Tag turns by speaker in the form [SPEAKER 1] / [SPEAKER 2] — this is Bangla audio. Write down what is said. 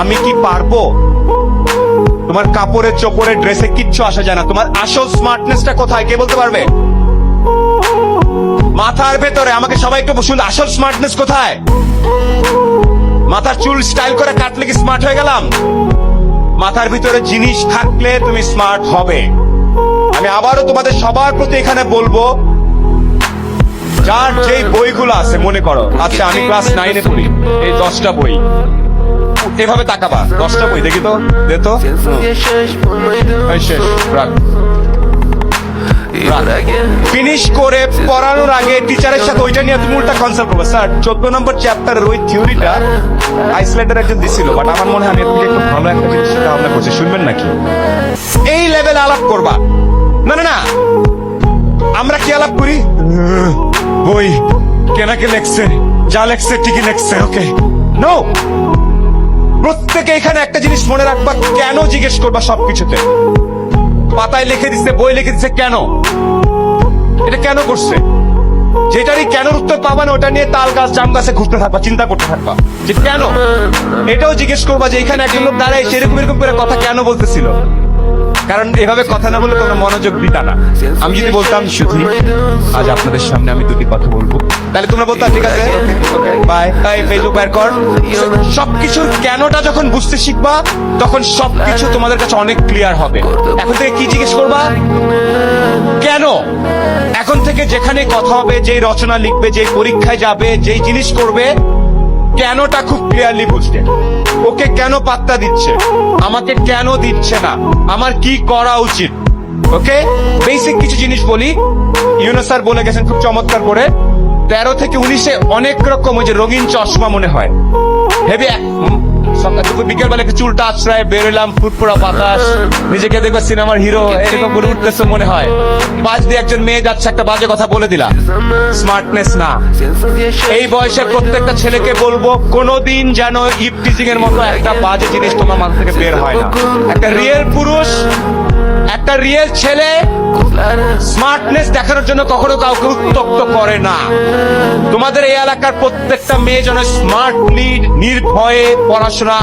[SPEAKER 1] আমি কি পারবো? তোমার কাপড়ে চোপড়ে ড্রেসে কিচ্ছু আসা যায় না। তোমার আসল স্মার্টনেসটা কোথায় কে বলতে পারবে? মাথার ভেতরে। আমাকে সবাই একটু বসুন, আসল স্মার্টনেস কোথায়? মাথার চুল স্টাইল করে কাটলে কি স্মার্ট হয়ে গেলাম? মাথার ভিতরে জিনিস থাকলে তুমি স্মার্ট হবে। আমি আবারও তোমাদের সবার প্রতি এখানে বলবো, যার যেই বইগুলো আছে মনে করো, আচ্ছা আমি ক্লাস 9-এ পড়ি, এই 10টা বই এভাবে তাকাবা, 10টা বই দেখি তো, দে তো, এই শেষ, রাখ। ফিনিশ করে পড়ানোর আগে টিচারের সাথে ওইটা নিয়ে তুমি উল্টা কনসাল্ট করবে। স্যার 14 নম্বর চ্যাপ্টারের ওই থিওরিটা আইসল্যান্ডের একজন দিছিল, বাট আমার মনে হয় আমি একটু ভালো একটা জিনিস ধারণা করছি, শুনবেন নাকি? এই লেভেল আলাপ করবা না। না না, আমরা কি আলাপ করি? বই কেনাকে লেখছে, যা লেখছে ঠিকই লেখছে, ওকে। নো, প্রত্যেকে এখানে একটা জিনিস মনে রাখবা, কেন জিজ্ঞেস করবা সবকিছুতে। পাতায় লিখে দিচ্ছে, বই লিখে দিচ্ছে, কেন? এটা কেন করছে? যেটারই কেন উত্তর পাবা না, ওটা নিয়ে তাল গাছ জাম গাছে ঘুরতে থাকবা, চিন্তা করতে থাকবা যে কেন। এটাও জিজ্ঞেস করবা যে এখানে একজন লোক দাঁড়ায় সেরকম এরকম করে কথা কেন বলতেছিল, কারণ এভাবে কথা না বলে তোমরা মনোযোগ দিতা না। আমি যদি বলতাম শুধু আজ আপনাদের সামনে আমি দুটি কথা বলবো, তাহলে তোমরা বলতাম ঠিক আছে বাই, ফেসবুক বের কর। সবকিছুর কেনটা যখন বুঝতে শিখবা, তখন সবকিছু তোমাদের কাছে অনেক ক্লিয়ার হবে। এখন থেকে কি জিজ্ঞেস করবা? কেন? এখন থেকে যেখানে কথা হবে, যেই রচনা লিখবে, যেই পরীক্ষায় যাবে, যেই জিনিস করবে, কেনটা খুব ক্লিয়ারলি বুঝবে। ওকে কেন পাত্তা দিচ্ছে, আমাকে কেন দিচ্ছে না, আমার কি করা উচিত। ওকে, বেসিক কিছু জিনিস বলি। ইউনুস স্যার বলে গেছেন খুব চমৎকার করে, 13 থেকে 19-এ অনেক রকম ওই যে রঙিন চশমা মনে হয়, হেভি সকাল দুপুর বিকেল বেলা চুলটা আশ্রয় বেরোলাম, ফুটফুরা বাতাস, নিজেকে দেখবে সিনেমার হিরো এরকম করে উঠতেছে মনে হয়। পাশ দিয়ে একজন মেয়ে যাচ্ছে, একটা বাজে কথা বলে দিলা, স্মার্টনেস না। এই বয়সের প্রত্যেকটা ছেলেকে বলবো, কোনোদিন যেন ইপটিজিং এর মতো একটা বাজে জিনিস তোমার মাথা থেকে বের হয় না। একটা রিয়েল পুরুষ, একটা রিয়েল ছেলে স্মার্টনেস দেখানোর জন্য কখনো কাউকে উত্তক্ত করে না। তোমাদের এই এলাকার প্রত্যেকটা মেয়ে যেন স্মার্টলি নির্ভয়ে পড়াশোনা